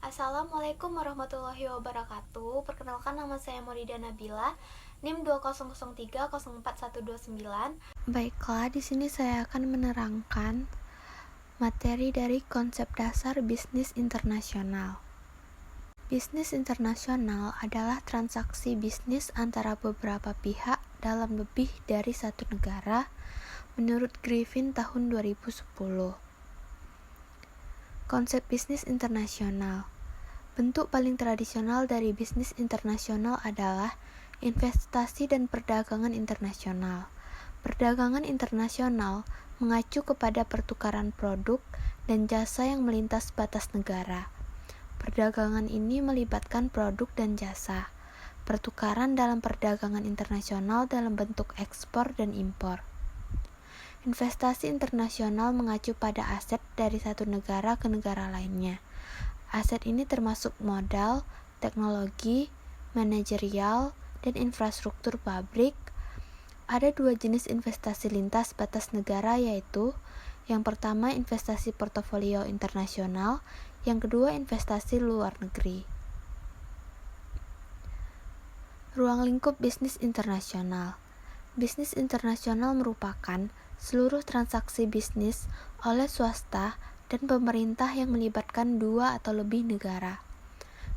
Assalamualaikum warahmatullahi wabarakatuh. Perkenalkan, nama saya Maurida Nabila, NIM 200304129. Baiklah, di sini saya akan menerangkan materi dari konsep dasar bisnis internasional. Bisnis internasional adalah transaksi bisnis antara beberapa pihak dalam lebih dari satu negara, menurut Griffin tahun 2010. Konsep bisnis internasional. Bentuk paling tradisional dari bisnis internasional adalah investasi dan perdagangan internasional. Perdagangan internasional mengacu kepada pertukaran produk dan jasa yang melintas batas negara. Perdagangan ini melibatkan produk dan jasa. Pertukaran dalam perdagangan internasional dalam bentuk ekspor dan impor. Investasi internasional mengacu pada aset dari satu negara ke negara lainnya. Aset ini termasuk modal, teknologi, manajerial, dan infrastruktur pabrik. Ada dua jenis investasi lintas batas negara, yaitu yang pertama investasi portofolio internasional, yang kedua investasi luar negeri. Ruang lingkup bisnis internasional. Bisnis internasional merupakan seluruh transaksi bisnis oleh swasta dan pemerintah yang melibatkan dua atau lebih negara.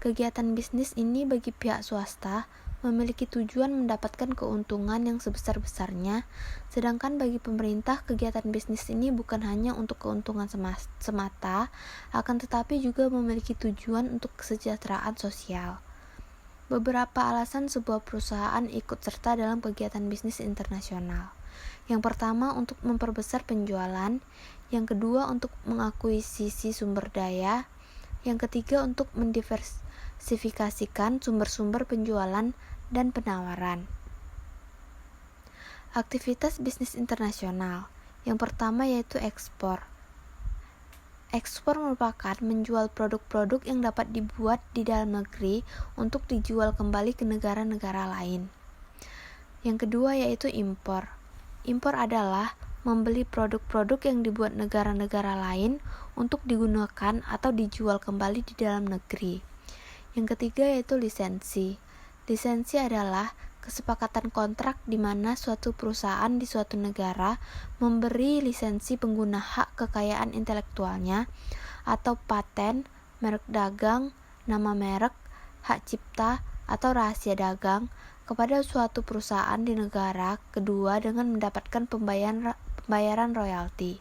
Kegiatan bisnis ini bagi pihak swasta memiliki tujuan mendapatkan keuntungan yang sebesar-besarnya, sedangkan bagi pemerintah kegiatan bisnis ini bukan hanya untuk keuntungan semata, akan tetapi juga memiliki tujuan untuk kesejahteraan sosial. Beberapa alasan sebuah perusahaan ikut serta dalam kegiatan bisnis internasional. Yang pertama, untuk memperbesar penjualan. Yang kedua, untuk mengakuisisi sumber daya. Yang ketiga, untuk mendiversifikasikan sumber-sumber penjualan dan penawaran. Aktivitas bisnis internasional. Yang pertama yaitu ekspor. Ekspor merupakan menjual produk-produk yang dapat dibuat di dalam negeri untuk dijual kembali ke negara-negara lain. Yang kedua yaitu impor. Impor adalah membeli produk-produk yang dibuat negara-negara lain untuk digunakan atau dijual kembali di dalam negeri. Yang ketiga yaitu lisensi. Lisensi adalah kesepakatan kontrak di mana suatu perusahaan di suatu negara memberi lisensi pengguna hak kekayaan intelektualnya atau paten, merek dagang, nama merek, hak cipta, atau rahasia dagang kepada suatu perusahaan di negara kedua dengan mendapatkan pembayaran royalti.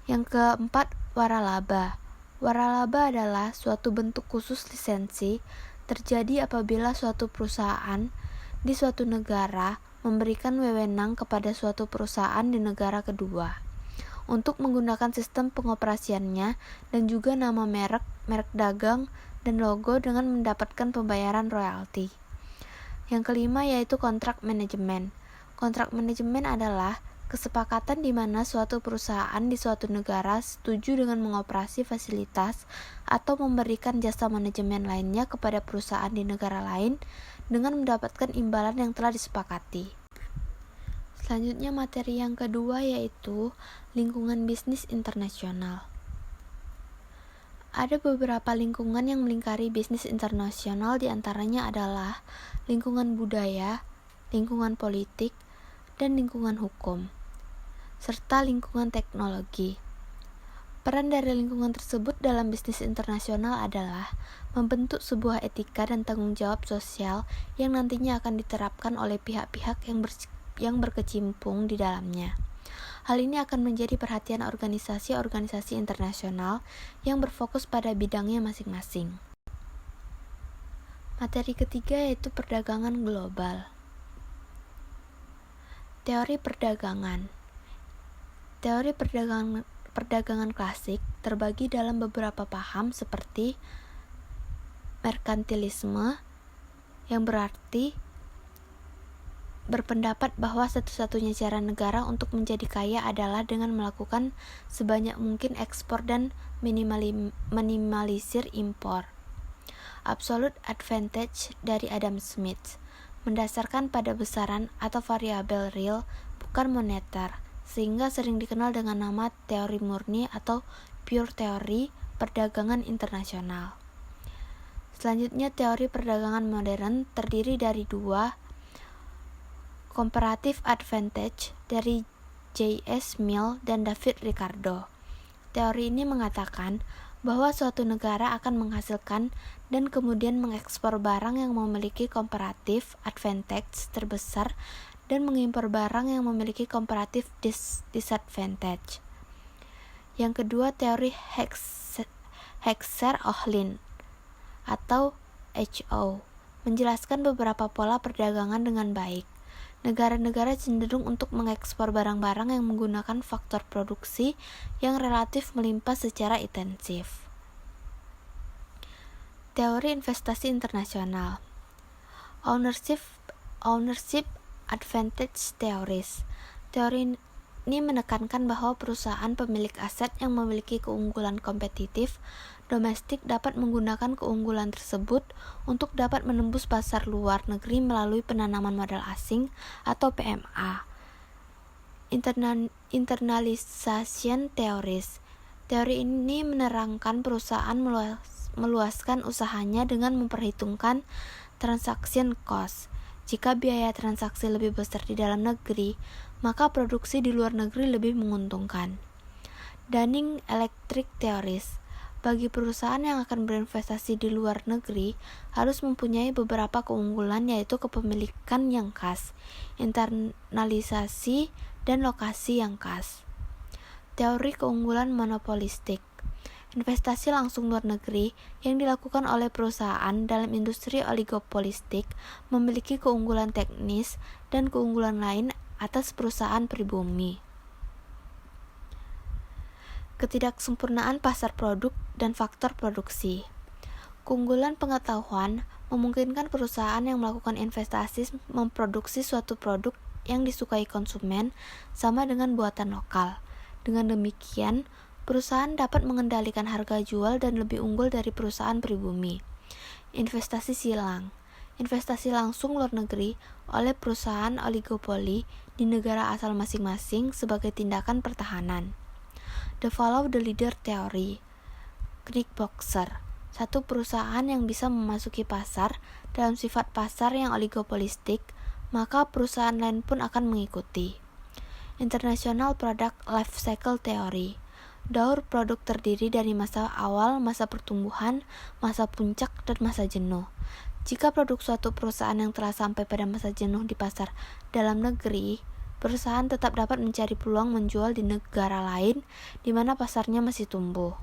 Yang keempat, waralaba. Waralaba adalah suatu bentuk khusus lisensi terjadi apabila suatu perusahaan di suatu negara memberikan wewenang kepada suatu perusahaan di negara kedua untuk menggunakan sistem pengoperasiannya dan juga nama merek, merek dagang, dan logo dengan mendapatkan pembayaran royalti. Yang kelima yaitu kontrak manajemen. Kontrak manajemen adalah kesepakatan di mana suatu perusahaan di suatu negara setuju dengan mengoperasi fasilitas atau memberikan jasa manajemen lainnya kepada perusahaan di negara lain dengan mendapatkan imbalan yang telah disepakati. Selanjutnya materi yang kedua yaitu lingkungan bisnis internasional. Ada beberapa lingkungan yang melingkari bisnis internasional, diantaranya adalah lingkungan budaya, lingkungan politik, dan lingkungan hukum, serta lingkungan teknologi. Peran dari lingkungan tersebut dalam bisnis internasional adalah membentuk sebuah etika dan tanggung jawab sosial yang nantinya akan diterapkan oleh pihak-pihak yang berkecimpung di dalamnya. Hal ini akan menjadi perhatian organisasi-organisasi internasional yang berfokus pada bidangnya masing-masing. Materi ketiga yaitu perdagangan global. Teori perdagangan. Teori perdagangan klasik terbagi dalam beberapa paham seperti merkantilisme, yang berarti berpendapat bahwa satu-satunya cara negara untuk menjadi kaya adalah dengan melakukan sebanyak mungkin ekspor dan minimalisir impor. Absolute advantage dari Adam Smith, mendasarkan pada besaran atau variabel real, bukan moneter, sehingga sering dikenal dengan nama teori murni atau pure theory perdagangan internasional. Selanjutnya, teori perdagangan modern terdiri dari dua, comparative advantage dari J.S. Mill dan David Ricardo. Teori ini mengatakan bahwa suatu negara akan menghasilkan dan kemudian mengekspor barang yang memiliki comparative advantage terbesar dan mengimpor barang yang memiliki comparative disadvantage. Yang kedua, teori Heckscher-Ohlin atau HO menjelaskan beberapa pola perdagangan dengan baik. Negara-negara cenderung untuk mengekspor barang-barang yang menggunakan faktor produksi yang relatif melimpah secara intensif. Teori investasi internasional. Ownership advantage theories. Teori ini menekankan bahwa perusahaan pemilik aset yang memiliki keunggulan kompetitif domestik dapat menggunakan keunggulan tersebut untuk dapat menembus pasar luar negeri melalui penanaman modal asing atau PMA. Internalization theories. Teori ini menerangkan perusahaan meluaskan usahanya dengan memperhitungkan transaction cost. Jika biaya transaksi lebih besar di dalam negeri, maka produksi di luar negeri lebih menguntungkan. Dunning Electric Theories. Bagi perusahaan yang akan berinvestasi di luar negeri, harus mempunyai beberapa keunggulan, yaitu kepemilikan yang khas, internalisasi, dan lokasi yang khas. Teori keunggulan monopolistik. Investasi langsung luar negeri yang dilakukan oleh perusahaan dalam industri oligopolistik memiliki keunggulan teknis dan keunggulan lain atas perusahaan pribumi. Ketidaksempurnaan pasar produk dan faktor produksi. Keunggulan pengetahuan memungkinkan perusahaan yang melakukan investasi memproduksi suatu produk yang disukai konsumen sama dengan buatan lokal. Dengan demikian, perusahaan dapat mengendalikan harga jual dan lebih unggul dari perusahaan pribumi. Investasi silang. Investasi langsung luar negeri oleh perusahaan oligopoli di negara asal masing-masing sebagai tindakan pertahanan. The follow the leader theory. Knickboxer. Satu perusahaan yang bisa memasuki pasar dalam sifat pasar yang oligopolistik, maka perusahaan lain pun akan mengikuti. International Product Life Cycle Theory. Daur produk terdiri dari masa awal, masa pertumbuhan, masa puncak, dan masa jenuh. Jika produk suatu perusahaan yang telah sampai pada masa jenuh di pasar dalam negeri, perusahaan tetap dapat mencari peluang menjual di negara lain di mana pasarnya masih tumbuh.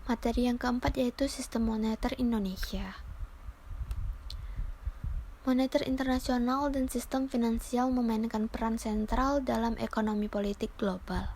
Materi yang keempat yaitu sistem moneter Indonesia. Moneter internasional dan sistem finansial memainkan peran sentral dalam ekonomi politik global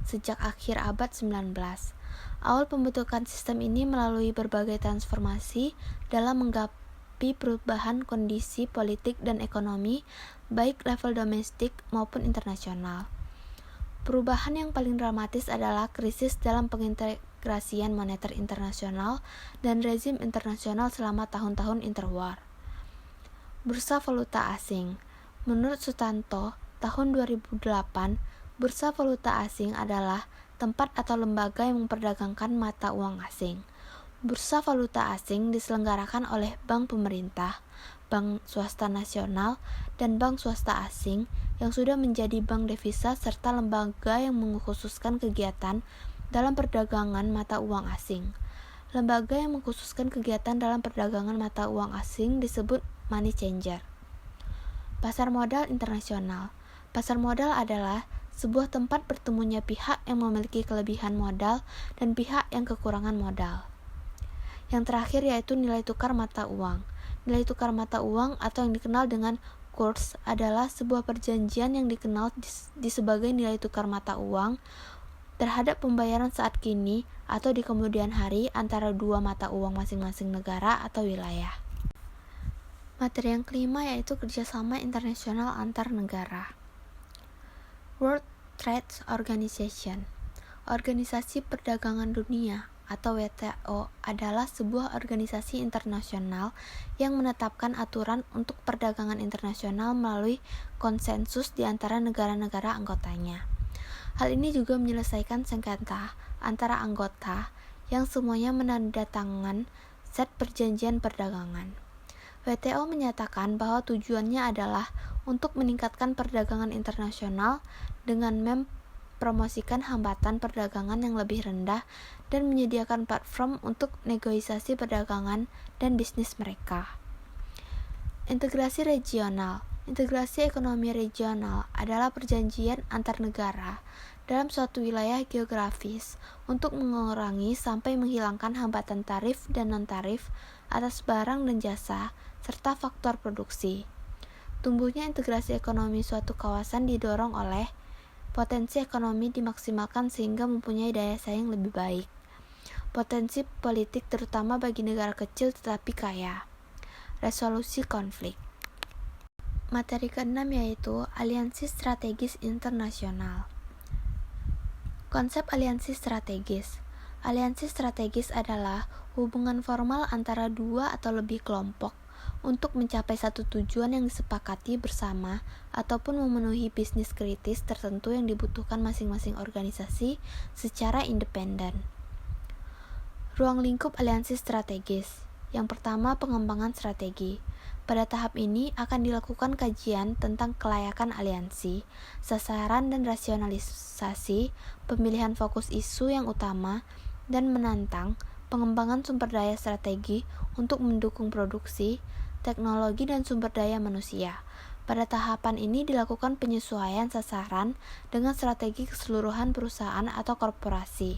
sejak akhir abad 19. Awal pembentukan sistem ini melalui berbagai transformasi dalam menggapai perubahan kondisi politik dan ekonomi baik level domestik maupun internasional. Perubahan yang paling dramatis adalah krisis dalam pengintegrasian moneter internasional dan rezim internasional selama tahun-tahun interwar. Bursa valuta asing. Menurut Sutanto, tahun 2008, bursa valuta asing adalah tempat atau lembaga yang memperdagangkan mata uang asing. Bursa valuta asing diselenggarakan oleh bank pemerintah, bank swasta nasional, dan bank swasta asing yang sudah menjadi bank devisa serta lembaga yang mengkhususkan kegiatan dalam perdagangan mata uang asing. Lembaga yang mengkhususkan kegiatan dalam perdagangan mata uang asing disebut money changer. Pasar modal internasional. Pasar modal adalah sebuah tempat bertemunya pihak yang memiliki kelebihan modal dan pihak yang kekurangan modal. Yang terakhir yaitu nilai tukar mata uang. Nilai tukar mata uang atau yang dikenal dengan kurs adalah sebuah perjanjian yang dikenal di sebagai nilai tukar mata uang terhadap pembayaran saat kini atau di kemudian hari antara dua mata uang masing-masing negara atau wilayah. Materi yang kelima yaitu kerjasama internasional antar negara. World Trade Organization. Organisasi Perdagangan Dunia atau WTO adalah sebuah organisasi internasional yang menetapkan aturan untuk perdagangan internasional melalui konsensus di antara negara-negara anggotanya. Hal ini juga menyelesaikan sengketa antara anggota yang semuanya menandatangani set perjanjian perdagangan. WTO menyatakan bahwa tujuannya adalah untuk meningkatkan perdagangan internasional dengan mempromosikan hambatan perdagangan yang lebih rendah dan menyediakan platform untuk negosiasi perdagangan dan bisnis mereka. Integrasi regional. Integrasi ekonomi regional adalah perjanjian antar negara dalam suatu wilayah geografis untuk mengurangi sampai menghilangkan hambatan tarif dan non-tarif atas barang dan jasa serta faktor produksi. Tumbuhnya integrasi ekonomi suatu kawasan didorong oleh potensi ekonomi dimaksimalkan sehingga mempunyai daya saing lebih baik. Potensi politik terutama bagi negara kecil tetapi kaya. Resolusi konflik. Materi ke-6 yaitu aliansi strategis internasional. Konsep aliansi strategis. Aliansi strategis adalah hubungan formal antara dua atau lebih kelompok untuk mencapai satu tujuan yang disepakati bersama ataupun memenuhi bisnis kritis tertentu yang dibutuhkan masing-masing organisasi secara independen. Ruang lingkup aliansi strategis. Yang pertama, pengembangan strategi. Pada tahap ini akan dilakukan kajian tentang kelayakan aliansi, sasaran dan rasionalisasi, pemilihan fokus isu yang utama, dan menantang pengembangan sumber daya strategi untuk mendukung produksi, teknologi dan sumber daya manusia. Pada tahapan ini dilakukan penyesuaian sasaran dengan strategi keseluruhan perusahaan atau korporasi.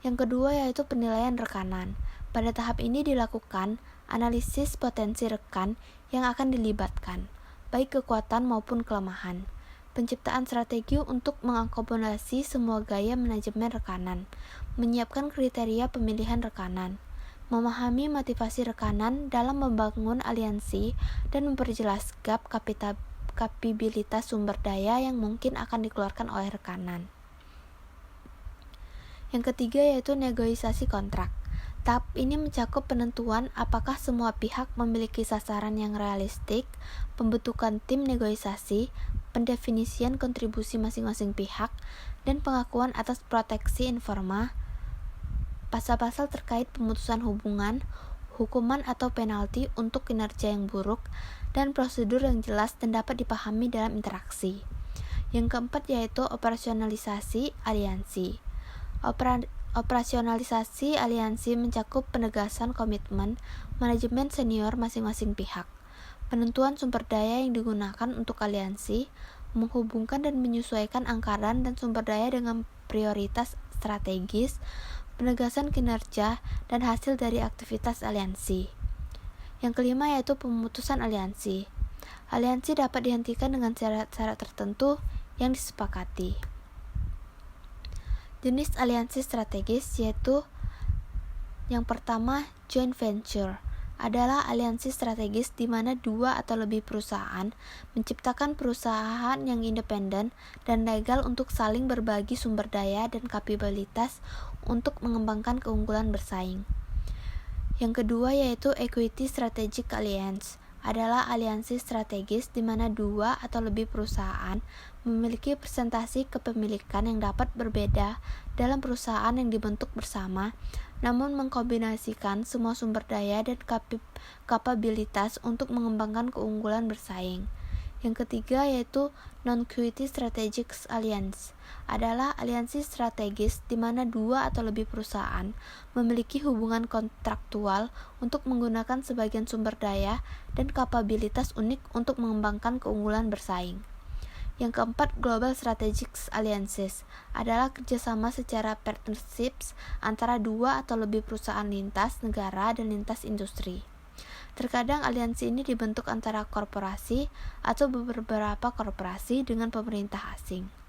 Yang kedua yaitu penilaian rekanan. Pada tahap ini dilakukan analisis potensi rekan yang akan dilibatkan, baik kekuatan maupun kelemahan. Penciptaan strategi untuk mengakomodasi semua gaya manajemen rekanan, menyiapkan kriteria pemilihan rekanan, memahami motivasi rekanan dalam membangun aliansi, dan memperjelas gap kapabilitas sumber daya yang mungkin akan dikeluarkan oleh rekanan. Yang ketiga yaitu negosiasi kontrak. Tahap ini mencakup penentuan apakah semua pihak memiliki sasaran yang realistik, pembentukan tim negosiasi, pendefinisian kontribusi masing-masing pihak, dan pengakuan atas proteksi informal, pasal-pasal terkait pemutusan hubungan, hukuman atau penalti untuk kinerja yang buruk, dan prosedur yang jelas dan dapat dipahami dalam interaksi. Yang keempat yaitu operasionalisasi aliansi. Operasionalisasi aliansi mencakup penegasan komitmen manajemen senior masing-masing pihak, penentuan sumber daya yang digunakan untuk aliansi, menghubungkan dan menyesuaikan anggaran dan sumber daya dengan prioritas strategis, penegasan kinerja dan hasil dari aktivitas aliansi. Yang kelima yaitu pemutusan aliansi. Aliansi dapat dihentikan dengan syarat-syarat tertentu yang disepakati. Jenis aliansi strategis yaitu yang pertama, joint venture adalah aliansi strategis di mana dua atau lebih perusahaan menciptakan perusahaan yang independen dan legal untuk saling berbagi sumber daya dan kapabilitas untuk mengembangkan keunggulan bersaing. Yang kedua yaitu equity strategic alliance adalah aliansi strategis di mana dua atau lebih perusahaan memiliki presentasi kepemilikan yang dapat berbeda dalam perusahaan yang dibentuk bersama, namun mengkombinasikan semua sumber daya dan kapabilitas untuk mengembangkan keunggulan bersaing. Yang ketiga yaitu non-equity strategic alliance adalah aliansi strategis di mana dua atau lebih perusahaan memiliki hubungan kontraktual untuk menggunakan sebagian sumber daya dan kapabilitas unik untuk mengembangkan keunggulan bersaing. Yang keempat, global strategic alliances adalah kerjasama secara partnerships antara dua atau lebih perusahaan lintas negara dan lintas industri. Terkadang aliansi ini dibentuk antara korporasi atau beberapa korporasi dengan pemerintah asing.